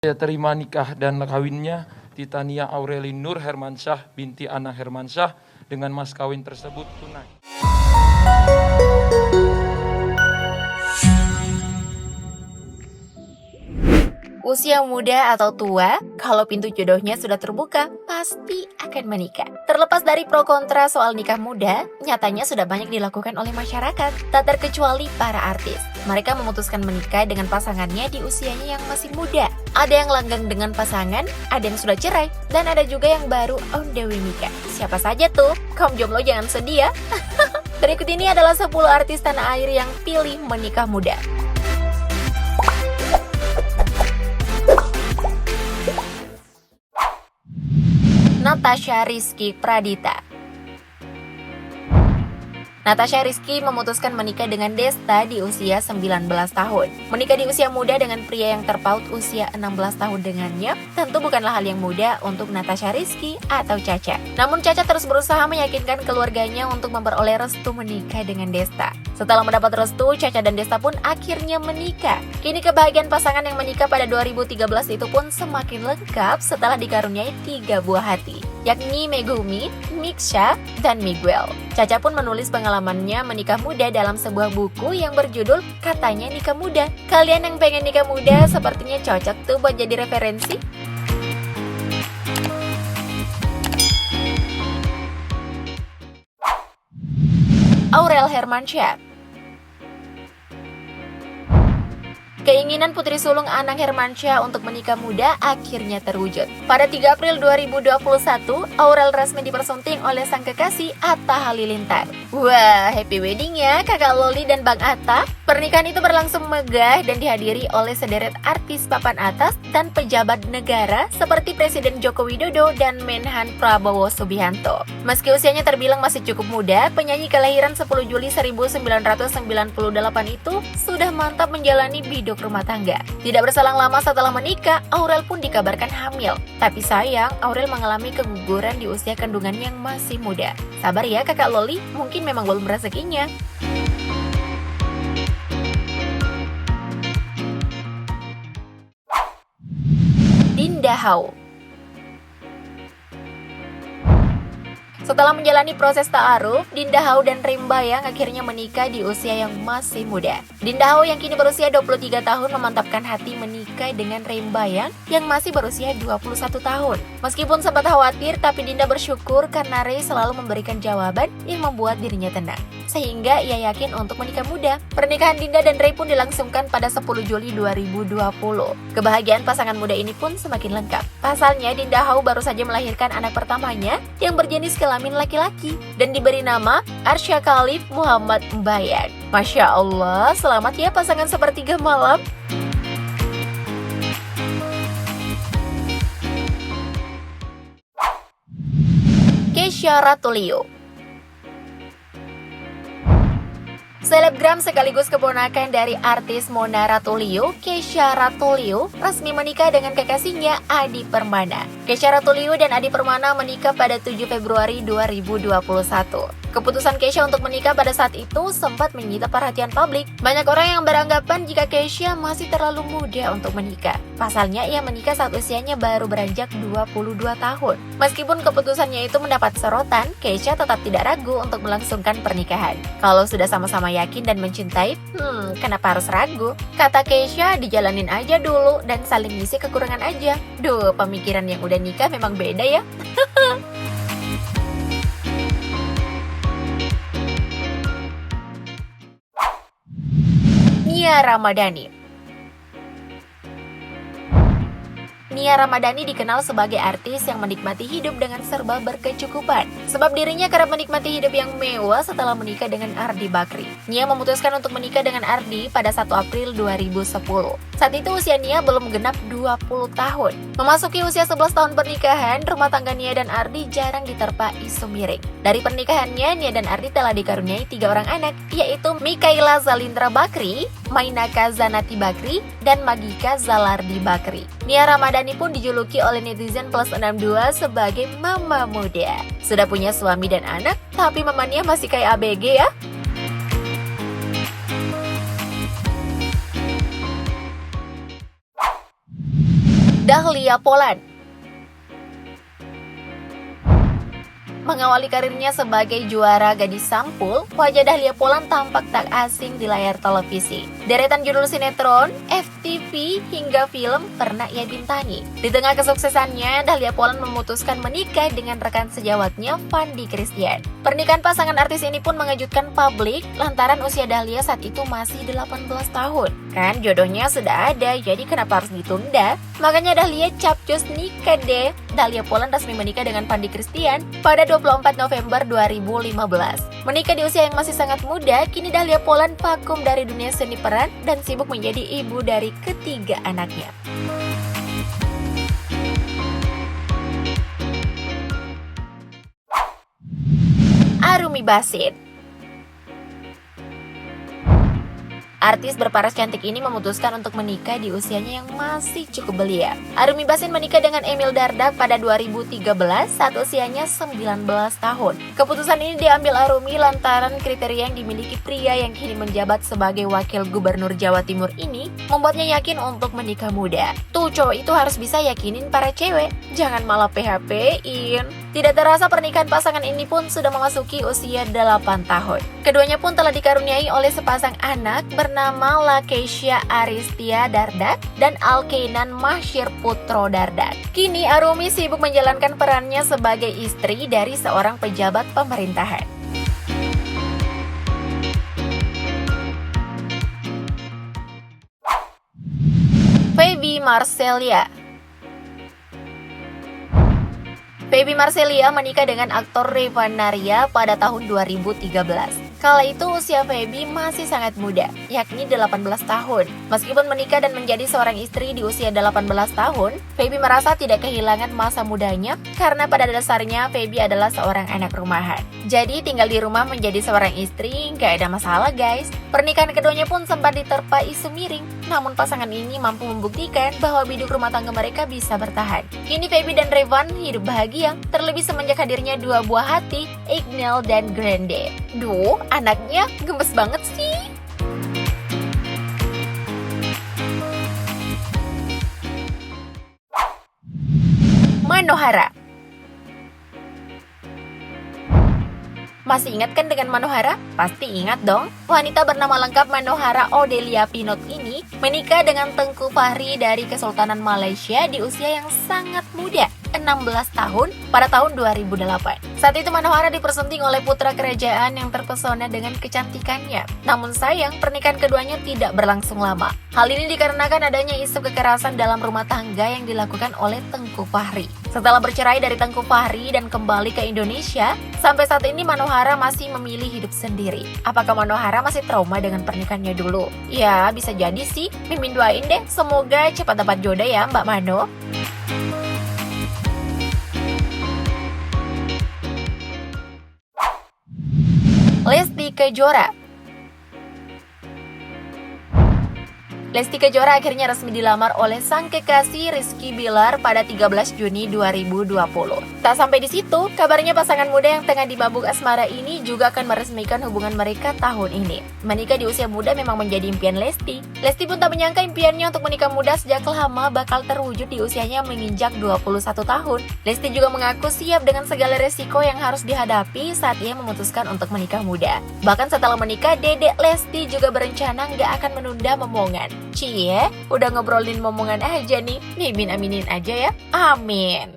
Saya terima nikah dan kawinnya Titania Aureli Nur Hermansyah binti Ana Hermansyah dengan mas kawin tersebut tunai. Usia muda atau tua, kalau pintu jodohnya sudah terbuka, pasti akan menikah. Terlepas dari pro kontra soal nikah muda, nyatanya sudah banyak dilakukan oleh masyarakat, tak terkecuali para artis. Mereka memutuskan menikah dengan pasangannya di usianya yang masih muda. Ada yang langgeng dengan pasangan, ada yang sudah cerai, dan ada juga yang baru on the way nikah. Siapa saja tuh? Kaum jomblo jangan sedih ya. Berikut ini adalah 10 artis tanah air yang pilih menikah muda. Natasha Rizky Pradita. Natasha Rizky memutuskan menikah dengan Desta di usia 19 tahun. Menikah di usia muda dengan pria yang terpaut usia 16 tahun dengannya tentu bukanlah hal yang mudah untuk Natasha Rizky atau Caca. Namun Caca terus berusaha meyakinkan keluarganya untuk memperoleh restu menikah dengan Desta. Setelah mendapat restu, Caca dan Desta pun akhirnya menikah. Kini kebahagiaan pasangan yang menikah pada 2013 itu pun semakin lengkap setelah dikaruniai 3 buah hati, yakni Megumi, Miksha, dan Miguel. Caca pun menulis pengalamannya menikah muda dalam sebuah buku yang berjudul Katanya Nikah Muda. Kalian yang pengen nikah muda sepertinya cocok tuh buat jadi referensi. Aurel Hermansyah. Keinginan putri sulung Anang Hermansyah untuk menikah muda akhirnya terwujud. Pada 3 April 2021, Aurel resmi dipersunting oleh sang kekasih Atta Halilintar. Wah, happy wedding ya kakak Loli dan Bang Atta. Pernikahan itu berlangsung megah dan dihadiri oleh sederet artis papan atas dan pejabat negara seperti Presiden Joko Widodo dan Menhan Prabowo Subianto. Meski usianya terbilang masih cukup muda, penyanyi kelahiran 10 Juli 1998 itu sudah mantap menjalani hidup rumah tangga. Tidak berselang lama setelah menikah, Aurel pun dikabarkan hamil. Tapi sayang, Aurel mengalami keguguran di usia kandungan yang masih muda. Sabar ya kakak Loli, mungkin memang belum rezekinya. Dinda Hau. Setelah menjalani proses ta'aruf, Dinda Hau dan Rimbayang akhirnya menikah di usia yang masih muda. Dinda Hau yang kini berusia 23 tahun memantapkan hati menikah dengan Rimbayang yang masih berusia 21 tahun. Meskipun sempat khawatir, tapi Dinda bersyukur karena Rey selalu memberikan jawaban yang membuat dirinya tenang. Sehingga ia yakin untuk menikah muda. Pernikahan Dinda dan Rey pun dilangsungkan pada 10 Juli 2020. Kebahagiaan pasangan muda ini pun semakin lengkap. Pasalnya, Dinda Hau baru saja melahirkan anak pertamanya yang berjenis kelamin laki-laki dan diberi nama Arsya Khalif Muhammad Mbayang. Masya Allah, selamat ya pasangan sepertiga malam. Kesha Ratulio. Selebgram sekaligus keponakan dari artis Mona Ratulio, Kesha Ratulio, resmi menikah dengan kekasihnya Adi Permana. Kesha Ratulio dan Adi Permana menikah pada 7 Februari 2021. Keputusan Kesha untuk menikah pada saat itu sempat menyita perhatian publik. Banyak orang yang beranggapan jika Kesha masih terlalu muda untuk menikah. Pasalnya ia menikah saat usianya baru beranjak 22 tahun. Meskipun keputusannya itu mendapat sorotan, Kesha tetap tidak ragu untuk melangsungkan pernikahan. Kalau sudah sama-sama yakin dan mencintai, kenapa harus ragu? Kata Kesha, dijalanin aja dulu dan saling ngisi kekurangan aja. Duh, pemikiran yang udah nikah memang beda ya. Nia Ramadhani. Nia Ramadhani dikenal sebagai artis yang menikmati hidup dengan serba berkecukupan. Sebab dirinya kerap menikmati hidup yang mewah setelah menikah dengan Ardi Bakri. Nia memutuskan untuk menikah dengan Ardi pada 1 April 2010. Saat itu usia Nia belum genap 20 tahun. Memasuki usia 11 tahun pernikahan, rumah tangga Nia dan Ardi jarang diterpa isu miring. Dari pernikahannya, Nia dan Ardi telah dikaruniai 3 orang anak, yaitu Mikaela Zalindra Bakri, Mainaka Zanati Bakri, dan Magika Zalardi Bakri. Nia Ramadhani pun dijuluki oleh netizen plus 62 sebagai mama muda. Sudah punya suami dan anak, tapi mamanya masih kayak ABG ya. Dahlia Poland. Mengawali karirnya sebagai juara gadis sampul, wajah Dahlia Poland tampak tak asing di layar televisi. Deretan judul sinetron, FTV, hingga film pernah ia bintangi. Di tengah kesuksesannya, Dahlia Poland memutuskan menikah dengan rekan sejawatnya, Fandi Christian. Pernikahan pasangan artis ini pun mengejutkan publik lantaran usia Dahlia saat itu masih 18 tahun. Kan jodohnya sudah ada, jadi kenapa harus ditunda? Makanya Dahlia capcus nikah deh. Dahlia Poland resmi menikah dengan Fandi Christian pada 24 November 2015. Menikah di usia yang masih sangat muda, kini Dahlia Poland vakum dari dunia seni peran dan sibuk menjadi ibu dari ketiga anaknya. Arumi Basit. Artis berparas cantik ini memutuskan untuk menikah di usianya yang masih cukup belia. Arumi Basit menikah dengan Emil Dardak pada 2013 saat usianya 19 tahun. Keputusan ini diambil Arumi lantaran kriteria yang dimiliki pria yang kini menjabat sebagai wakil gubernur Jawa Timur ini membuatnya yakin untuk menikah muda. Tuh cowok itu harus bisa yakinin para cewek, jangan malah PHP-in. Tidak terasa pernikahan pasangan ini pun sudah memasuki usia 8 tahun. Keduanya pun telah dikaruniai oleh sepasang anak bernama Lakeisha Aristia Dardak dan Alkeinan Mahsyir Putro Dardak. Kini Arumi sibuk menjalankan perannya sebagai istri dari seorang pejabat pemerintahan. Feby Marcelia. Feby Marcelia menikah dengan aktor Revan Naria pada tahun 2013. Kala itu usia Feby masih sangat muda, yakni 18 tahun. Meskipun menikah dan menjadi seorang istri di usia 18 tahun, Feby merasa tidak kehilangan masa mudanya karena pada dasarnya Feby adalah seorang anak rumahan. Jadi tinggal di rumah menjadi seorang istri nggak ada masalah guys. Pernikahan keduanya pun sempat diterpa isu miring, namun pasangan ini mampu membuktikan bahwa biduk rumah tangga mereka bisa bertahan. Kini Feby dan Revan hidup bahagia, terlebih semenjak hadirnya dua buah hati, Iqnel dan Grande. Duh, anaknya gemes banget sih. Manohara. Masih ingat kan dengan Manohara? Pasti ingat dong. Wanita bernama lengkap Manohara Odelia Pinot ini menikah dengan Tengku Fahri dari Kesultanan Malaysia di usia yang sangat muda, 16 tahun pada tahun 2008. Saat itu Manohara dipersunting oleh putra kerajaan yang terpesona dengan kecantikannya. Namun sayang, pernikahan keduanya tidak berlangsung lama. Hal ini dikarenakan adanya isu kekerasan dalam rumah tangga yang dilakukan oleh Tengku Fahri. Setelah bercerai dari Tengku Fahri dan kembali ke Indonesia, sampai saat ini Manohara masih memilih hidup sendiri. Apakah Manohara masih trauma dengan pernikahannya dulu? Ya, bisa jadi sih. Mimin doain deh, semoga cepat dapat jodoh ya Mbak Mano. Lesti Kejora. Lesti Kejora akhirnya resmi dilamar oleh sang kekasih Rizky Bilar pada 13 Juni 2020. Tak sampai di situ, kabarnya pasangan muda yang tengah dimabuk asmara ini juga akan meresmikan hubungan mereka tahun ini. Menikah di usia muda memang menjadi impian Lesti. Lesti pun tak menyangka impiannya untuk menikah muda sejak lama bakal terwujud di usianya menginjak 21 tahun. Lesti juga mengaku siap dengan segala resiko yang harus dihadapi saat ia memutuskan untuk menikah muda. Bahkan setelah menikah, Dedek Lesti juga berencana nggak akan menunda momongan. Cie, udah ngobrolin momongan aja nih, Mimin aminin aja ya, amin.